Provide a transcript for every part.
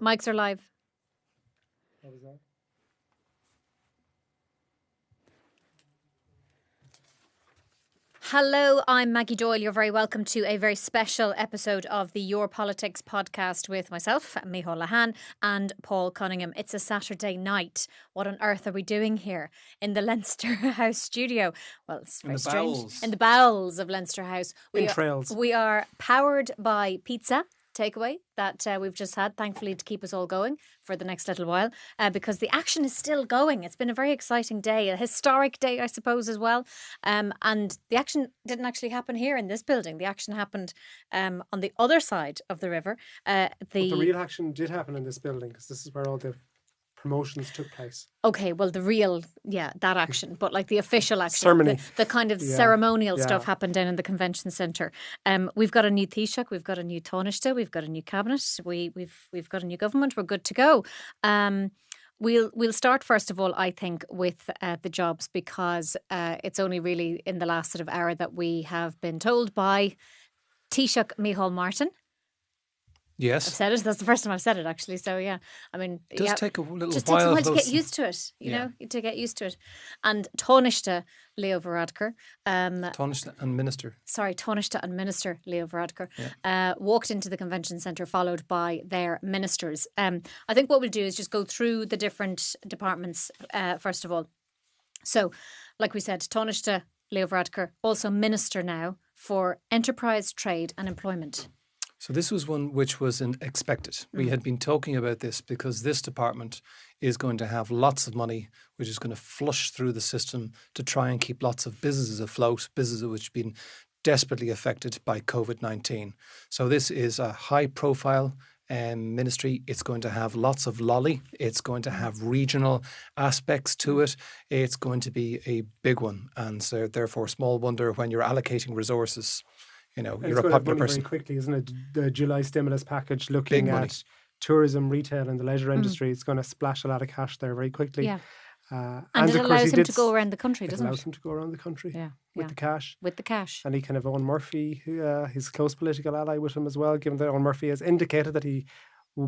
Mics are live. What was that? Hello, I'm Maggie Doyle. You're very welcome to a very special episode of the Your Politics podcast with myself, Micheál Lehane, and Paul Cunningham. It's a Saturday night. What on earth are we doing here in the Leinster House studio? Well, it's very strange. Bowels. In the bowels of Leinster House. Entrails. We are powered by pizza takeaway that we've just had, thankfully, to keep us all going for the next little while, because the action is still going. It's been a very exciting day, a historic day, I suppose, as well. And the action didn't actually happen here in this building. The action happened on the other side of the river. But the real action did happen in this building, because this is where all the promotions took place. Okay, well, the real, that action, but like the official action. Ceremony. The kind of ceremonial Yeah. stuff happened down in the convention centre. We've got a new Taoiseach, we've got a new Taoiseach, we've got a new cabinet, we've got a new government, we're good to go. We'll start first of all, I think, with the jobs, because it's only really in the last sort of hour that we have been told by Taoiseach Micheál Martin. Yes. I've said it. That's the first time I've said it, actually. So, yeah. I mean, It does take a little just while. takes a while to those- get used to it, you Yeah. know, to get used to it. And Taoiseach Leo Varadkar, Taoiseach and Minister. Taoiseach and Minister Leo Varadkar, walked into the convention centre followed by their ministers. I think what we'll do is just go through the different departments first of all. So, like we said, Taoiseach Leo Varadkar, also Minister now for Enterprise, Trade and Employment. So this was one which was expected. We had been talking about this because this department is going to have lots of money, which is going to flush through the system to try and keep lots of businesses afloat, businesses which have been desperately affected by COVID-19. So this is a high-profile ministry. It's going to have lots of lolly. It's going to have regional aspects to it. It's going to be a big one. And so therefore, small wonder when you're allocating resources. You know, And you're it's a going to have popular money person. very quickly, isn't it? The July stimulus package looking Big money. at tourism, retail and the leisure industry. It's going to splash a lot of cash there very quickly. Yeah. And And it of course allows he him did to go around the country, It doesn't allows it? him to go around the country Yeah. with the cash. With the cash. And he can have Owen Murphy, who, his close political ally, with him as well, given that Owen Murphy has indicated that he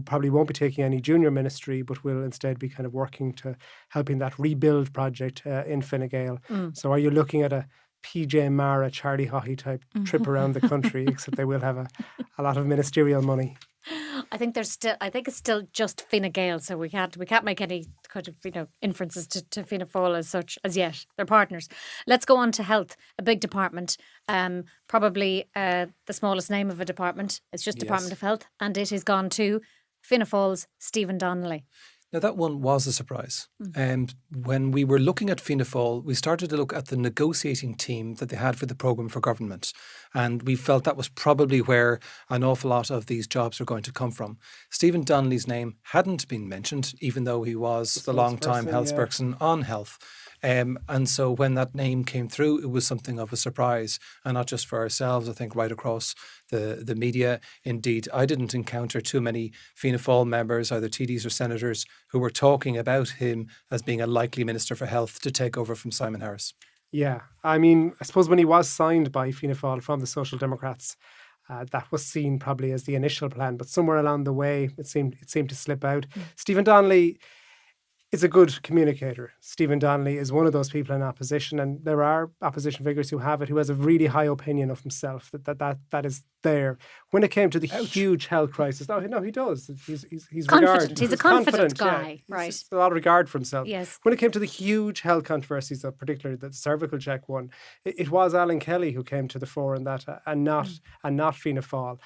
probably won't be taking any junior ministry, but will instead be kind of working to helping that rebuild project in Fine Gael. So are you looking at a PJ Mara, Charlie Haughey type trip around the country, except they will have a lot of ministerial money? I think it's still just Fine Gael, so we can't make any kind of inferences to Fianna Fáil as such as yet. They're partners. Let's go on to health, a big department, probably the smallest name of a department. It's just Department of Health, and it has gone to Fianna Fáil's Stephen Donnelly. Now, that one was a surprise. When we were looking at Fianna Fáil, we started to look at the negotiating team that they had for the programme for government. And we felt that was probably where an awful lot of these jobs are going to come from. Stephen Donnelly's name hadn't been mentioned, even though he was the long-time spokesperson, health yeah. person on health. And so when that name came through, it was something of a surprise, and not just for ourselves, I think right across the media. Indeed, I didn't encounter too many Fianna Fáil members, either TDs or senators, who were talking about him as being a likely Minister for Health to take over from Simon Harris. Yeah, I mean, I suppose when he was signed by Fianna Fáil from the Social Democrats, that was seen probably as the initial plan, but somewhere along the way, it seemed to slip out. Stephen Donnelly is a good communicator. Stephen Donnelly is one of those people in opposition, and there are opposition figures who have it, who has a really high opinion of himself. That is there. When it came to the huge health crisis, no, he does. He's Confident. regarded. He's a confident guy, yeah. He's right. just a lot of regard for himself. Yes. When it came to the huge health controversies, particularly the cervical check one, it was Alan Kelly who came to the fore in that, and not Fianna Fáil.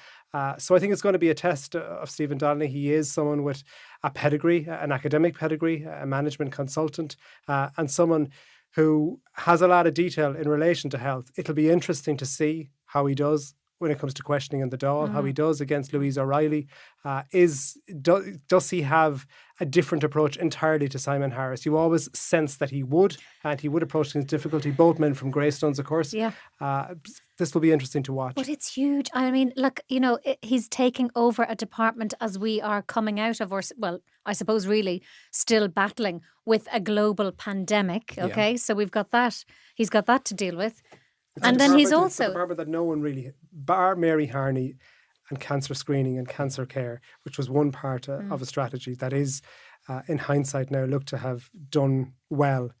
So I think it's going to be a test of Stephen Donnelly. He is someone with a pedigree, an academic pedigree, a management consultant, and someone who has a lot of detail in relation to health. It'll be interesting to see how he does when it comes to questioning in the Dáil, how he does against Louise O'Reilly. Does he have a different approach entirely to Simon Harris? You always sense that he would, and he would approach things difficulty. Both men from Greystones, of course. Yeah. This will be interesting to watch. But it's huge. I mean, look, he's taking over a department as we are coming out of, I suppose really still battling with a global pandemic. Okay, so we've got that. He's got that to deal with. It's And a then he's department- it's a also... department that no one really, bar Mary Harney, and cancer screening and cancer care, which was one part of a strategy that is, in hindsight now, looked to have done well.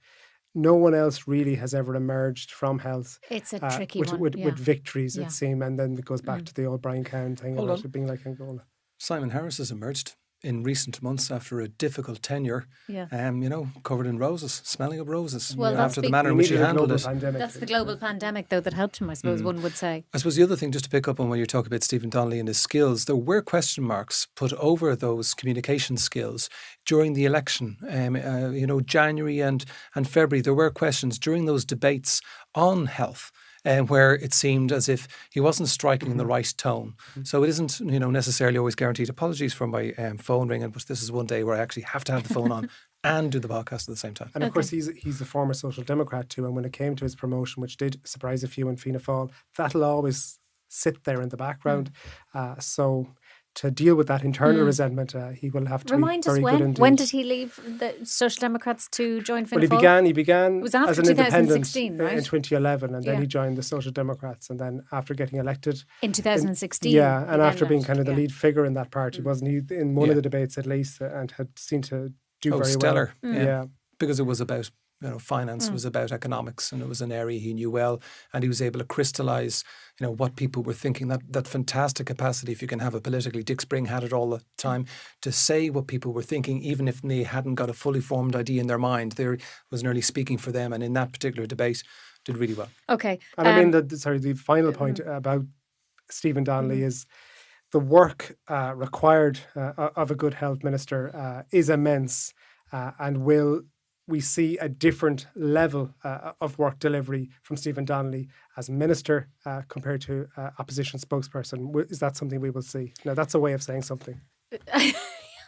No one else really has ever emerged from health. It's a tricky with, one. with victories, Yeah. it seems. And then it goes back to the old Brian Cowan thing Hold about on. it being like Angola. Simon Harris has emerged in recent months after a difficult tenure, Yeah. covered in roses, smelling of roses, Well, that's after the big- manner in We which he needed a handled global it. pandemic. That's the global pandemic, though, that helped him, I suppose, one would say. I suppose the other thing, just to pick up on when you're talking about Stephen Donnelly and his skills, there were question marks put over those communication skills during the election. January and February, there were questions during those debates on health. Where it seemed as if he wasn't striking the right tone. So it isn't, necessarily always guaranteed. Apologies for my phone ringing, but this is one day where I actually have to have the phone on and do the podcast at the same time. And of course, he's a former Social Democrat too. And when it came to his promotion, which did surprise a few in Fianna Fáil, that'll always sit there in the background. So to deal with that internal resentment, he will have to Remind be us very good indeed. when did he leave the Social Democrats to join Fianna Well, Fáil? he began was after as an independent 2016, right? in 2011, and then Yeah. he joined the Social Democrats, and then after getting elected, In 2016. yeah, he and then after being left, kind of the yeah. lead figure in that party, wasn't he? In one Yeah. of the debates, at least, and had seemed to do very stellar. well. Yeah. Because it was about finance, was about economics, and it was an area he knew well, and he was able to crystallize what people were thinking. That fantastic capacity, if you can have it politically. Dick Spring had it all the time, to say what people were thinking, even if they hadn't got a fully formed idea in their mind. There was nearly speaking for them, and in that particular debate did really well. Okay. And I mean, the final point about Stephen Donnelly is the work required of a good health minister is immense, and will we see a different level of work delivery from Stephen Donnelly as minister compared to opposition spokesperson? Is that something we will see? Now, that's a way of saying something.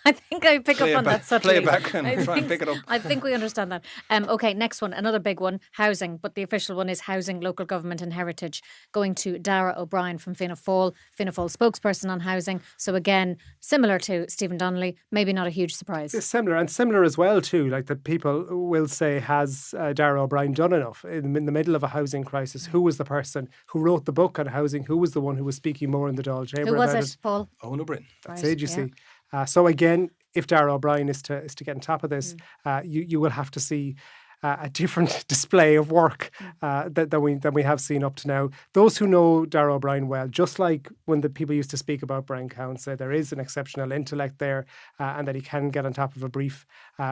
I think I pick Play up it on back- that subtly. play it back and I try and think- pick it up. I think we understand that. Okay, next one, another big one, housing, but the official one is housing, local government and heritage, going to Dara O'Brien from Fianna Fáil spokesperson on housing. So again, similar to Stephen Donnelly, maybe not a huge surprise. It's similar, and similar as well too. Like the people will say, has Dara O'Brien done enough in the middle of a housing crisis? Who was the person who wrote the book on housing? Who was the one who was speaking more in the Dáil Chamber Who was about it, Paul? Owen O'Brien. That's Right, it, you yeah. see. So again, if Dara O'Brien is to get on top of this, you will have to see a different display of work than we have seen up to now. Those who know Dara O'Brien well, just like when the people used to speak about Brian Cowan, say there is an exceptional intellect there, and that he can get on top of a brief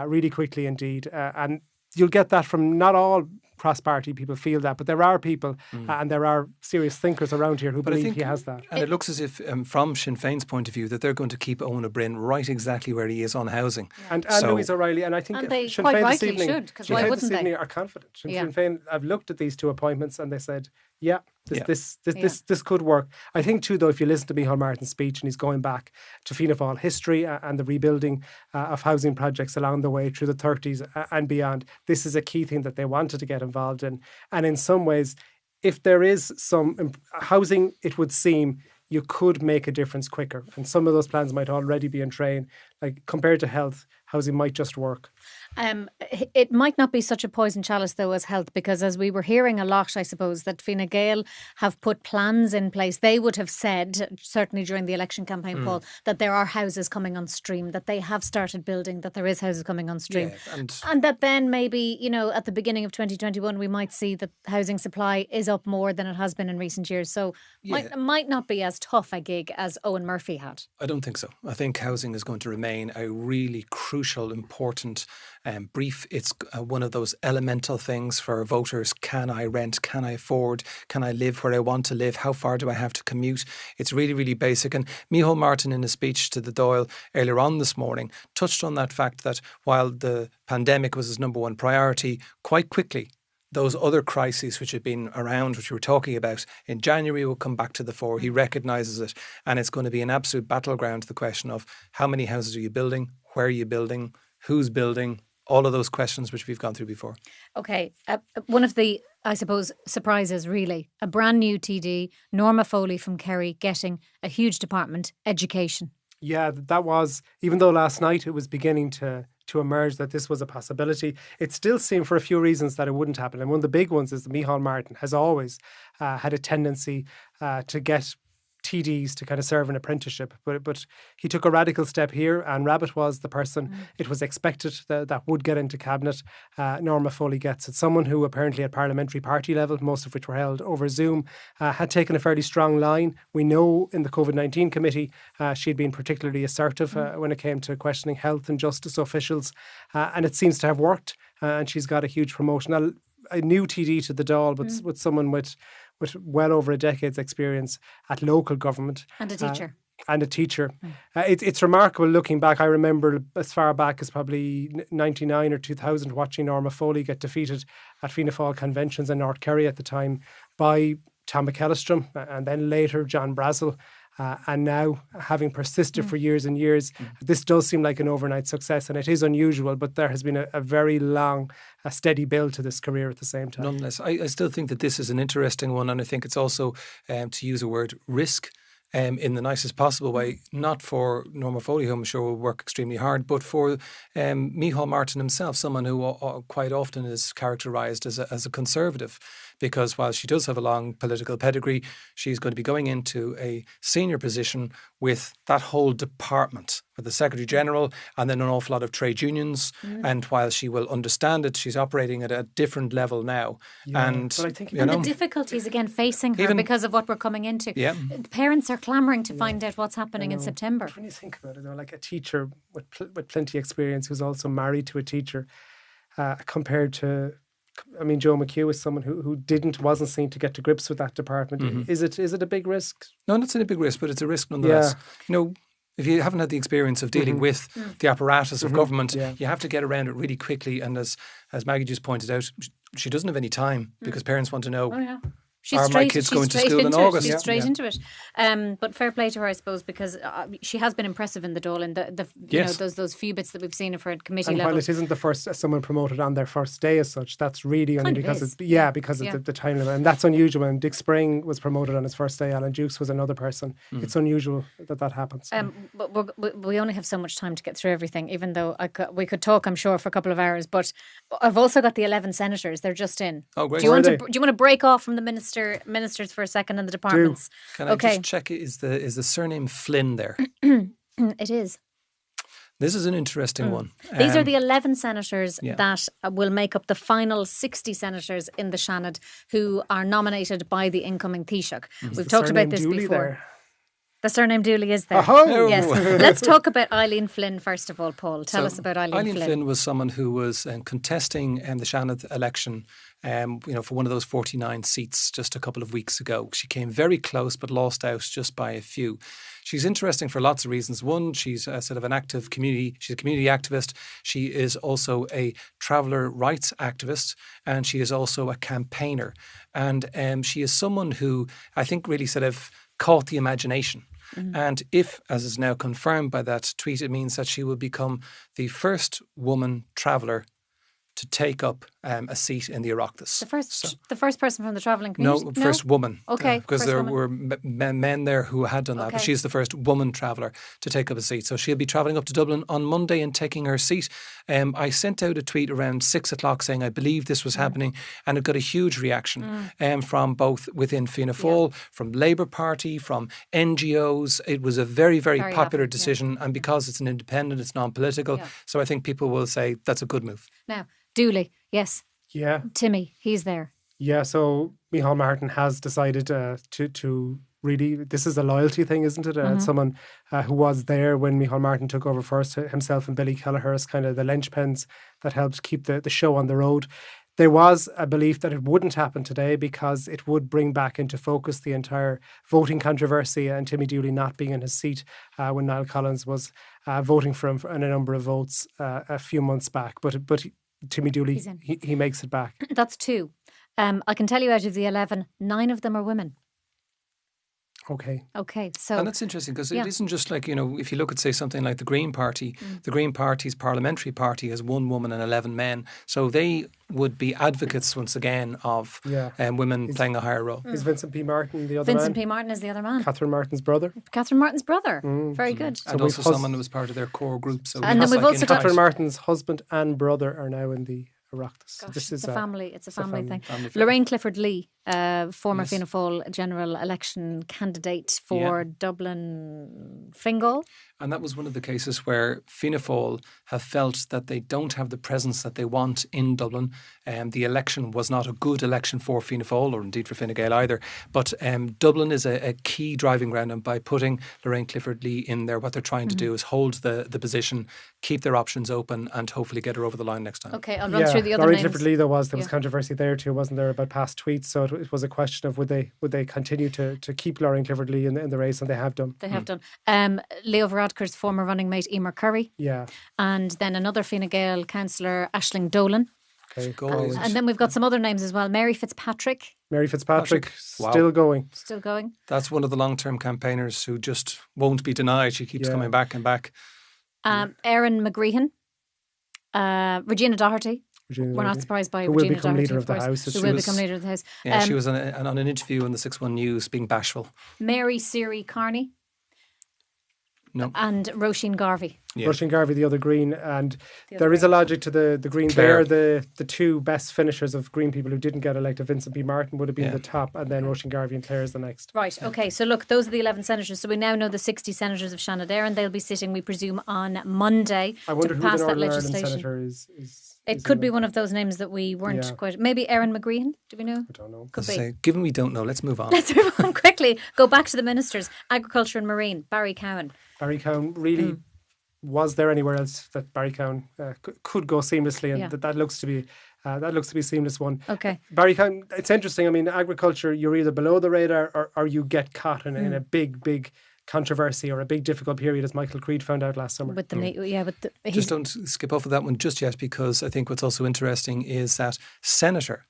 really quickly indeed. And you'll get that from not all cross-party people feel that, but there are people and there are serious thinkers around here who But I believe think he has that. And it looks as if, from Sinn Féin's point of view, that they're going to keep Owen O'Brien right exactly where he is on housing. And So- Louise O'Reilly, and I think And they Sinn quite Féin rightly this evening, should, 'cause Sinn why Féin wouldn't this they? evening are confident. Sinn Yeah. Féin, I've looked at these two appointments and they said, yeah, Yeah. this could work. I think too, though, if you listen to Micheál Martin's speech and he's going back to Fianna Fáil history and the rebuilding of housing projects along the way through the 30s and beyond, this is a key thing that they wanted to get involved in. And in some ways, if there is some housing, it would seem you could make a difference quicker. And some of those plans might already be in train. Like compared to health, housing might just work. It might not be such a poison chalice, though, as health, because as we were hearing a lot, I suppose, that Fine Gael have put plans in place. They would have said, certainly during the election campaign, Paul, that there are houses coming on stream, that they have started building, that there is houses coming on stream. Yeah, And that then maybe, at the beginning of 2021, we might see that housing supply is up more than it has been in recent years. So might not be as tough a gig as Owen Murphy had. I don't think so. I think housing is going to remain a really crucial, important brief. It's one of those elemental things for voters. Can I rent? Can I afford? Can I live where I want to live? How far do I have to commute? It's really, really basic. And Micheál Martin, in a speech to the Dáil earlier on this morning, touched on that fact that while the pandemic was his number one priority, quite quickly those other crises which have been around, which we were talking about, in January will come back to the fore. He recognises it, and it's going to be an absolute battleground, the question of how many houses are you building, where are you building, who's building, all of those questions which we've gone through before. Okay, one of the, I suppose, surprises really, a brand new TD, Norma Foley from Kerry, getting a huge department, education. Yeah, that was, even though last night it was beginning to emerge that this was a possibility, it still seemed for a few reasons that it wouldn't happen. And one of the big ones is that Micheál Martin has always had a tendency to get TDs to kind of serve an apprenticeship. But he took a radical step here, and Rabbitte was the person it was expected that would get into cabinet. Norma Foley gets it. Someone who apparently at parliamentary party level, most of which were held over Zoom, had taken a fairly strong line. We know in the COVID-19 committee she'd been particularly assertive when it came to questioning health and justice officials, and it seems to have worked. And she's got a huge promotion. A new TD to the Dáil, but with someone with well over a decade's experience at local government. And a teacher. It's remarkable looking back. I remember as far back as probably 99 or 2000 watching Norma Foley get defeated at Fianna Fáil conventions in North Kerry at the time by Tom McAllistrom and then later John Brazel. And now, having persisted for years and years, this does seem like an overnight success, and it is unusual, but there has been a very long, steady build to this career at the same time. Nonetheless, I still think that this is an interesting one, and I think it's also, to use a word, risk. In the nicest possible way, not for Norma Foley, who I'm sure will work extremely hard, but for Micheál Martin himself, someone who quite often is characterised as a conservative, because while she does have a long political pedigree, she's going to be going into a senior position with that whole department, with the Secretary General and then an awful lot of trade unions. And while she will understand it, she's operating at a different level now. Yeah, and but I think the difficulties again facing her because of what we're coming into. Yeah. Parents are clamouring to find out what's happening in September. But when you think about it, though, like a teacher with plenty of experience who's also married to a teacher, compared to, I mean, Joe McHugh is someone who wasn't seen to get to grips with that department. Is it a big risk? No, not a big risk, but it's a risk nonetheless. You know, if you haven't had the experience of dealing with the apparatus of government, you have to get around it really quickly. And as Maggie just pointed out, she doesn't have any time because parents want to know. Oh, yeah. Are my kids going to school in August? She's straight into it. But fair play to her, I suppose, because she has been impressive in the Dáil and you know, those few bits that we've seen of her at committee level. While it isn't the first someone promoted on their first day as such, that's really only because of the time limit, and that's unusual. When Dick Spring was promoted on his first day, Alan Dukes was another person. It's unusual that happens. But we only have so much time to get through everything. Even though we could talk, I'm sure, for a couple of hours. But I've also got the 11 senators. They're just in. Oh, great! Do you want to break off from the ministers for a second in the departments? Can I just check? Is the surname Flynn there? It is. This is an interesting one. These are the 11 senators that will make up the final 60 senators in the Seanad who are nominated by the incoming Taoiseach. We've talked about this before. There? The surname Dooley is there. Oh. Yes. Let's talk about Eileen Flynn first of all, Paul. Tell us about Eileen Flynn. Eileen Flynn was someone who was contesting the Seanad election for one of those 49 seats just a couple of weeks ago. She came very close but lost out just by a few. She's interesting for lots of reasons. One, she's a sort of an active community. She's a community activist. She is also a traveller rights activist, and she is also a campaigner. And she is someone who I think really sort of caught the imagination. And if, as is now confirmed by that tweet, it means that she will become the first woman traveller to take up a seat in the Oireachtas. The first person from the travelling community? No, first woman. Okay. Because there were men there who had done that, but she's the first woman traveller to take up a seat. So she'll be travelling up to Dublin on Monday and taking her seat. I sent out a tweet around 6 o'clock saying I believe this was happening, and it got a huge reaction from both within Fianna Fáil, from Labour Party, from NGOs. It was a very, very popular decision, and because it's an independent, it's non-political. So I think people will say that's a good move. Now, Dooley, yes. Yeah. Timmy, he's there. Yeah, so Micheál Martin has decided to really, this is a loyalty thing, isn't it? It's someone who was there when Micheál Martin took over first, himself and Billy Kelleher as kind of the linchpins that helped keep the show on the road. There was a belief that it wouldn't happen today because it would bring back into focus the entire voting controversy and Timmy Dooley not being in his seat when Niall Collins was voting for him in a number of votes a few months back. But Timmy Dooley, he makes it back. That's 2. I can tell you out of the 11, 9 of them are women. Okay, so... And that's interesting because it isn't just like, if you look at, say, something like the Green Party, the Green Party's parliamentary party has 1 woman and 11 men. So they would be advocates, once again, of women playing a higher role. Is Vincent P. Martin the other man? Vincent P. Martin is the other man. Catherine Martin's brother? Catherine Martin's brother. Very good. And also someone who was part of their core group. So and then we've also got... Catherine Martin's husband and brother are now in the Oireachtas. Gosh, it's a family thing. Family Lorraine Clifford Lee former Yes. Fianna Fáil general election candidate for Dublin Fingal. And that was one of the cases where Fianna Fáil have felt that they don't have the presence that they want in Dublin. The election was not a good election for Fianna Fáil, or indeed for Fine Gael either. But Dublin is a key driving ground, and by putting Lorraine Clifford Lee in there, what they're trying to do is hold the position, keep their options open, and hopefully get her over the line next time. Okay, I'll run through the other Lorraine names. Clifford Lee, there was controversy there too, wasn't there, about past tweets? So it was a question of would they continue to keep Lorraine Clifford Lee in the race, and they have done. They have done. Leo Varadkar's former running mate Emer Curry, Yeah. and then another Fine Gael councillor Aisling Dolan. Okay. Go. And then we've got some other names as well. Mary Fitzpatrick, Mary Fitzpatrick Wow. still going. still going. That's one of the long-term campaigners who just won't be denied. She keeps Yeah. coming back and back. Erin McGreehan, Regina Doherty. Regina We're not Doherty, surprised by who will Regina become Doherty, leader of the course, House. Who She will was- become leader of the House. Yeah, she was on an interview on the 6-1 News being bashful. Mary Siri Carney No. and Roisin Garvey. Yeah. Rushing Garvey, the other Green, and The there other is a logic to the Green. Clare. They're the two best finishers of Green people who didn't get elected. Vincent B. Martin would have been Yeah. the top, and then Rushing Garvey and Clare is the next. Right, okay, so look, those are the 11 senators. So we now know the 60 senators of Shannon Éireann. They'll be sitting, we presume, on Monday I wonder to who pass the that Northern Ireland legislation. senator is. It could be one of those names that we weren't Yeah. quite. Maybe Erin McGreehan, do we know? I don't know. Could As I be. say, given we don't know, let's move on. Let's move on quickly. Go back to the ministers. Agriculture and Marine, Barry Cowan. Barry Cowan really. Was there anywhere else that Barry Cowan could go seamlessly, and Yeah. that looks to be a seamless one. Okay. Barry Cowan, it's interesting. I mean, agriculture, you're either below the radar or you get caught in a big controversy or a big difficult period, as Michael Creed found out last summer. With the, he's Just don't skip off of that one just yet, because I think what's also interesting is that Senator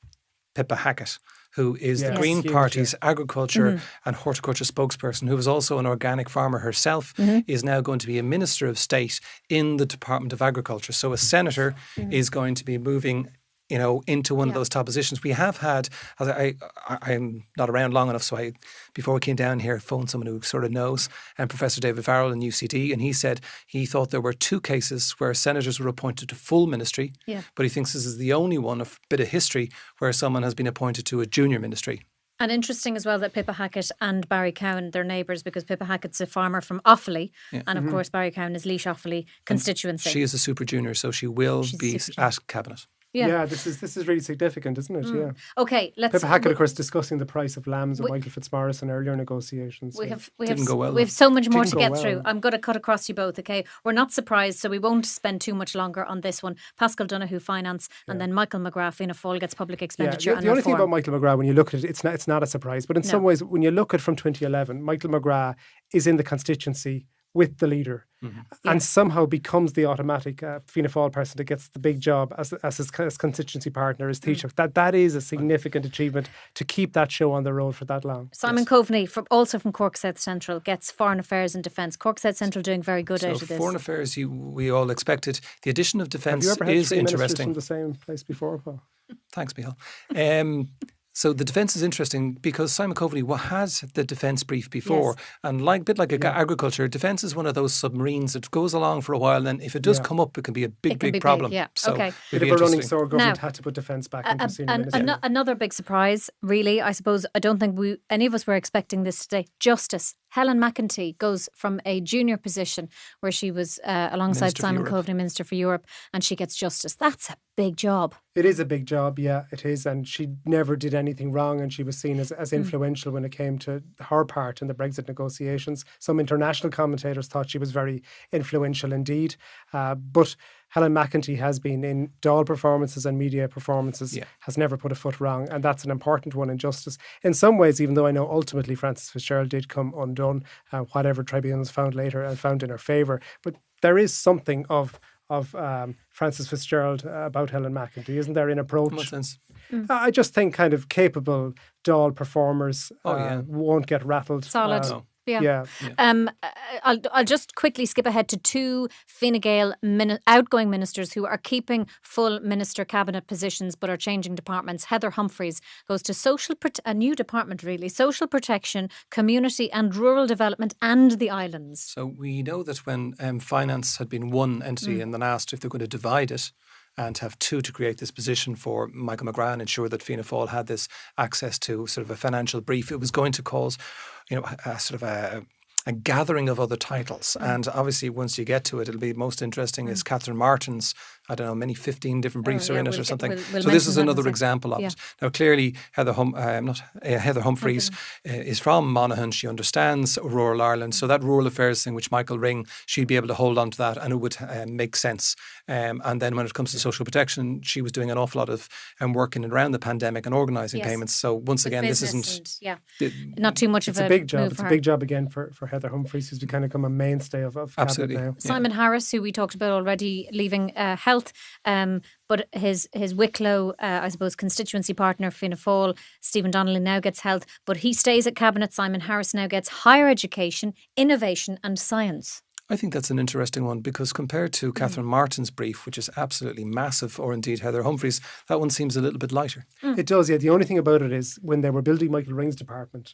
Pippa Hackett, who is the Yes. Green Huge, Party's agriculture and horticulture spokesperson, who is also an organic farmer herself, is now going to be a Minister of State in the Department of Agriculture. So a senator is going to be moving, into one of those top positions. We have had, as I'm not around long enough, so before we came down here, phoned someone who sort of knows, and Professor David Farrell in UCD, and he said he thought there were 2 cases where senators were appointed to full ministry, but he thinks this is the only one of bit of history where someone has been appointed to a junior ministry. And interesting as well that Pippa Hackett and Barry Cowan, they're neighbours, because Pippa Hackett's a farmer from Offaly, and of course Barry Cowan is Laois Offaly constituency. She is a super junior, so she will She's a be super junior. at cabinet. Yeah, this is really significant, isn't it? Yeah. Okay, let's. Pippa Hackett, of course, discussing the price of lambs with Michael Fitzmaurice in earlier negotiations. We so- have Didn't go well, we have so much more to Didn't go get well. through. I'm going to cut across you both. Okay, we're not surprised, so we won't spend too much longer on this one. Pascal Donoghue, finance, and then Michael McGrath, Fianna Fáil gets public expenditure the and only thing reform. about Michael McGrath, when you look at it, it's not a surprise. But in some ways, when you look at from 2011, Michael McGrath is in the constituency with the leader, and somehow becomes the automatic Fianna Fáil person that gets the big job as his constituency partner, as Taoiseach. That is a significant achievement to keep that show on the road for that long. Simon Coveney, also from Cork South Central, gets Foreign Affairs and Defence. Cork South Central doing very good So out of this. foreign affairs, we all expected. The addition of Have defence you ever had is 3 ministers interesting. from the same place before, Paul? Thanks, Michal. So the defence is interesting because Simon Coveney has the defence brief before, and a bit like agriculture, defence is one of those submarines that goes along for a while, and then if it does come up, it can be a big, It can be big problem. big, yeah. So Okay. it'll Bit be of a running interesting. sore government Now, had to put defence back into senior minister. Another big surprise, really, I suppose. I don't think any of us were expecting this today. Justice. Helen McEntee goes from a junior position where she was alongside Minister for Simon Europe. Coveney, Minister for Europe, and she gets justice. That's a big job. It is a big job, yeah, it is. And she never did anything wrong, and she was seen as influential when it came to her part in the Brexit negotiations. Some international commentators thought she was very influential indeed. But Helen McEntee has been in Dáil performances and media performances, has never put a foot wrong. And that's an important one in justice. In some ways, even though I know ultimately Frances Fitzgerald did come undone, whatever tribunals found later and found in her favour. But there is something of Frances Fitzgerald about Helen McEntee, isn't there, in In what approach? sense? I just think kind of capable Dáil performers Oh, yeah. won't get rattled. Solid. No. Yeah. Yeah. I'll just quickly skip ahead to 2 Fine Gael outgoing ministers who are keeping full minister cabinet positions but are changing departments. Heather Humphreys goes to a new department really, social protection, community and rural development and the islands. So we know that when finance had been one entity and then asked if they're going to divide it, and have two to create this position for Michael McGrath and ensure that Fianna Fáil had this access to sort of a financial brief, it was going to cause, a sort of a gathering of other titles. And obviously, once you get to it, it'll be most interesting is Catherine Martin's, I don't know, many 15 different briefs are in it or something. we'll so this is mention that in a another sec. example of Yeah. it. Now, clearly, Heather Humphreys is from Monaghan. She understands rural Ireland. So that rural affairs thing, which Michael Ring, she'd be able to hold on to that and it would make sense. And then when it comes to social protection, she was doing an awful lot of working around the pandemic and organising Yes. payments. So once again, this isn't... not too much It's of a big job. move It's for a her. big job again for Heather Humphreys, who's kind of become a mainstay of Absolutely. cabinet now. Simon Harris, who we talked about already, leaving health, but his Wicklow, I suppose, constituency partner, Fianna Fáil, Stephen Donnelly, now gets health, but he stays at cabinet. Simon Harris now gets higher education, innovation and science. I think that's an interesting one because compared to Catherine Martin's brief, which is absolutely massive, or indeed Heather Humphreys, that one seems a little bit lighter. It does, yeah. The only thing about it is when they were building Michael Ring's department,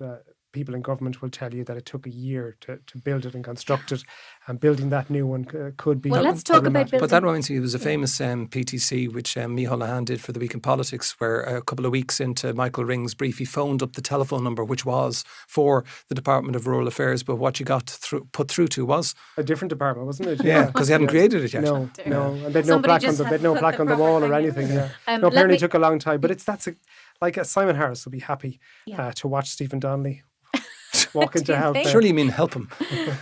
people in government will tell you that it took a year to build it and construct it, and building that new one could be. Well, let's talk about problematic. building. But that reminds me, it was a famous PTC which Micheál Nahan did for the Week in Politics, where a couple of weeks into Michael Ring's brief, he phoned up the telephone number, which was for the Department of Rural Affairs, but what you got put through to was a different department, wasn't it? Yeah, because they hadn't created it yet. No, and they'd no Somebody plaque on just the had they'd no put plaque the on the proper wall or thing in. anything. Yeah, Let no, apparently me- it took a long time, but Simon Harris will be happy to watch Stephen Donnelly walk into you health. think? there. Surely you mean help him.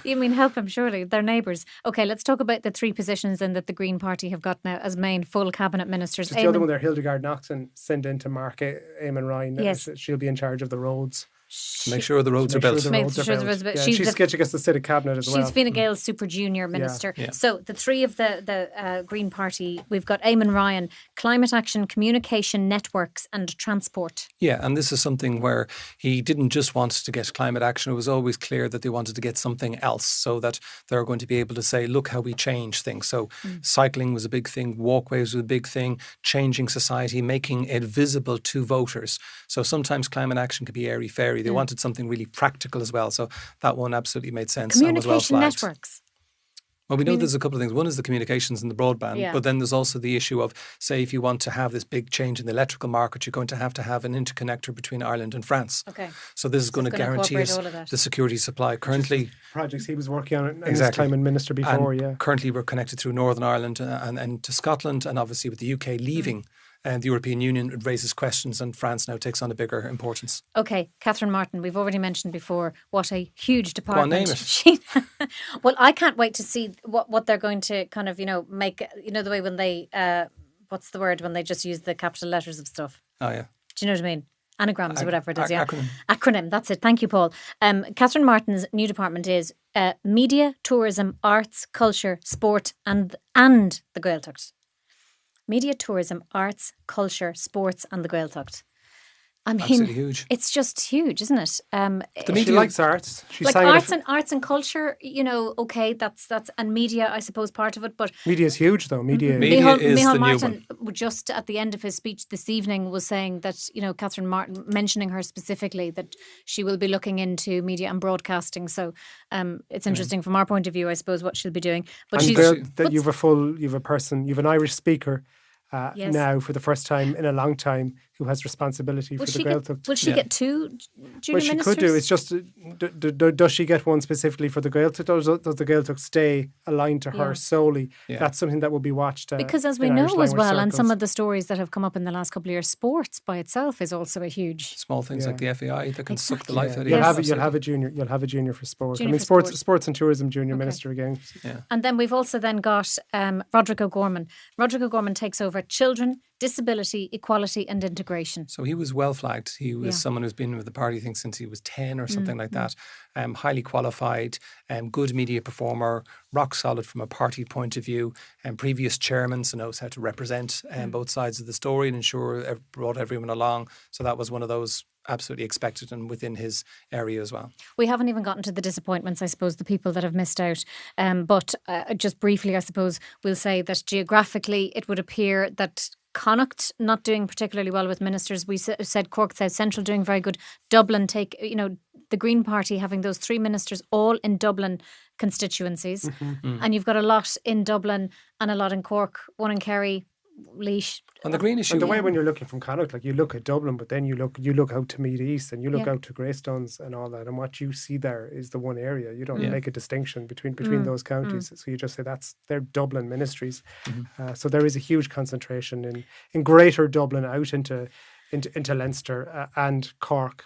You mean help them, surely. They're neighbours. Okay, let's talk about the three positions then that the Green Party have got now as main full cabinet ministers. Just the other one there, Hildegard Knoxon, send in to Mark Eamon Ryan. Yes. She'll be in charge of the roads. Make sure the roads are Make sure built. the Make roads are sure the built. roads are built. Yeah, She's she gets to sit at cabinet as well. She's Fine Gael's super junior minister. Yeah. So the three of the Green Party, we've got Eamon Ryan, climate action, communication networks and transport. Yeah, and this is something where he didn't just want to get climate action. It was always clear that they wanted to get something else so that they're going to be able to say, look how we change things. So cycling was a big thing, walkways was a big thing, changing society, making it visible to voters. So sometimes climate action could be airy-fairy. They wanted something really practical as well. So that one absolutely made sense and was well Communication flagged. networks. Well, we know there's a couple of things. One is the communications and the broadband, Yeah. but then there's also the issue of, say, if you want to have this big change in the electrical market, you're going to have an interconnector between Ireland and France. Okay. So this is going to it's gonna guarantee incorporate us all of that. the security supply. Currently, Projects he was working on in his Exactly. time in minister before. Yeah. currently we're connected through Northern Ireland and to Scotland, and obviously with the UK leaving the European Union, it raises questions, and France now takes on a bigger importance. Okay, Catherine Martin, we've already mentioned before what a huge Go on, department. name it. She, well, I can't wait to see what they're going to kind of, make, the way when they, what's the word, when they just use the capital letters of stuff. Oh, yeah. Do you know what I mean? Anagrams or whatever it is, yeah. Acronym. Acronym, that's it. Thank you, Paul. Catherine Martin's new department is media, tourism, arts, culture, sport and the Gaeltacht. Media, tourism, arts, culture, sports and the Gaeltacht. I mean, Absolutely huge. it's just huge, isn't it? The She media, likes arts. She like sang arts and culture, okay, that's and media, I suppose, part of it. But Media is huge, though. Media. Media is the new Martin, just at the end of his speech this evening, was saying that Catherine Martin, mentioning her specifically, that she will be looking into media and broadcasting. So it's interesting from our point of view, I suppose, what she'll be doing. But And she's that you've an Irish speaker Yes. now for the first time in a long time who has responsibility for the Gaeltacht. will she get two junior Well, she ministers? could do. It's just, does she get one specifically for the Gaeltacht, or does the Gaeltacht stay aligned to her Yeah. solely? Yeah. That's something that will be watched. Because as we in know Irish as language well, and some circles. of the stories that have come up in the last couple of years, sports by itself is also a huge small things like the FAI that can suck the Exactly. life out of you. You'll have Absolutely. you'll have a junior for sport. Junior I mean, for sports and tourism junior minister again. And then we've also then got Roderick O'Gorman. Roderick O'Gorman takes over children, disability, equality and integration. So he was well flagged. He was Yeah. someone who's been with the party, I think, since he was 10 or something like that. Highly qualified, good media performer, rock solid from a party point of view, and previous chairman, so knows how to represent both sides of the story and ensure brought everyone along. So that was one of those absolutely expected and within his area as well. We haven't even gotten to the disappointments, I suppose, the people that have missed out. But just briefly, I suppose, we'll say that geographically it would appear that Connacht not doing particularly well with ministers. We said Cork South Central doing very good. Dublin the Green Party having those three ministers all in Dublin constituencies. And you've got a lot in Dublin and a lot in Cork, one in Kerry, Laois. On the green issue, And the way when you're looking from Connacht, like you look at Dublin, but then you look out to Meath East and you look Yeah. out to Greystones and all that, and what you see there is the one area. You don't Yeah. make a distinction between those counties. So you just say they're Dublin ministries. So there is a huge concentration in Greater Dublin out into Leinster and Cork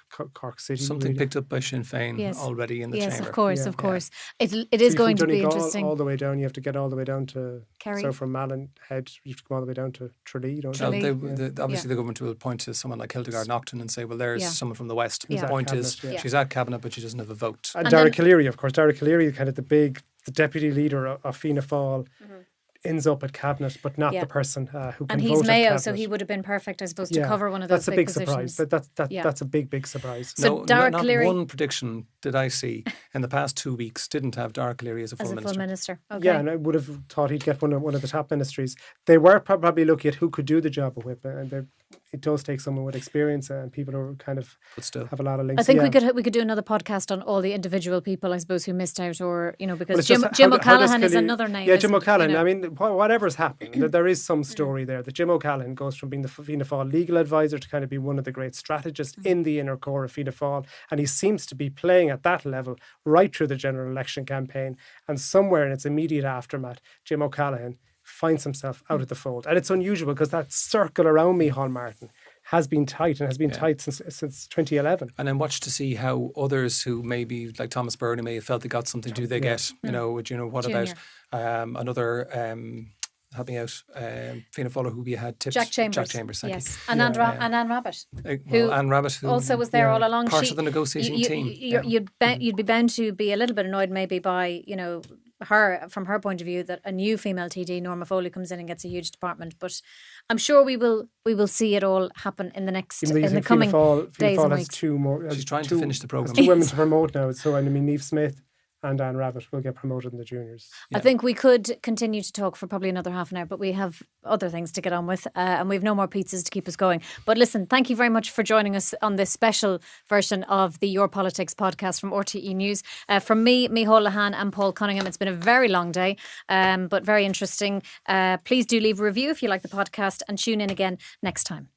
City. something really. picked up by Sinn Féin Yes. already in the Yes, chamber. of course, Yeah. of course. It So is you going from to be Donegal interesting. all the way down. You have to get all the way down to Kerry. So from Malin Head, you have to come all the way down to Tralee. Don't Well, you? Tralee. obviously, the government will point to someone like Hildegard Naughton and say, well, there's Yeah. someone from the West. Yeah. The point is, Cabinet, yeah. she's at Cabinet, but she doesn't have a vote. And And Derek then- O'Leary, of course. Derek O'Leary, kind of the deputy leader of Fianna Fáil, ends up at Cabinet, but not Yeah. the person who can And vote he's at Mayo, Cabinet. so he would have been perfect, I suppose, to cover one of those That's a big surprise. positions. That's a big surprise. So Derek not O'Leary- one prediction did I see in the past 2 weeks didn't have Derek O'Leary as a full as a minister. full minister. Okay. Yeah, and I would have thought he'd get one of the top ministries. They were probably looking at who could do the job of whip, and it does take someone with experience and people who kind of But still. have a lot of links. I think Yeah. we could do another podcast on all the individual people, I suppose, who missed out, or because Well, it's Jim just Jim how does O'Callaghan is Killie- another name. Yeah, isn't Jim it? O'Callaghan. You know? I mean, whatever's happened, there is some story there that Jim O'Callaghan goes from being the Fianna Fáil legal advisor to kind of be one of the great strategists in the inner core of Fianna Fáil, and he seems to be playing at that level right through the general election campaign. And somewhere in its immediate aftermath, Jim O'Callaghan finds himself out of the fold, and it's unusual because that circle around Micheál Martin has been tight and has been tight since 2011. And then watch to see how others who maybe, like Thomas Byrne, may have felt they got something, do they get, what Junior. about another, help me out, Fianna Fáil who we had tips. Jack Chambers. Thank yes. you. And Anne Rabbit. Well, Anne Rabbit, who Also was there all along. part of the negotiating team. You'd be bound to be a little bit annoyed maybe by, her, from her point of view, that a new female TD, Norma Foley, comes in and gets a huge department. But I'm sure we will see it all happen in the next, Even though you in the think coming Fianna days Fáil and has weeks. two more. She's trying to finish the programme. Two women to promote now. So I mean, Niamh Smith and Anne Rabbit will get promoted in the juniors. I think we could continue to talk for probably another half an hour, but we have other things to get on with, and we have no more pizzas to keep us going. But listen, thank you very much for joining us on this special version of the Your Politics podcast from RTE News. From me, Micheál Lahan and Paul Cunningham, it's been a very long day, but very interesting. Please do leave a review if you like the podcast, and tune in again next time.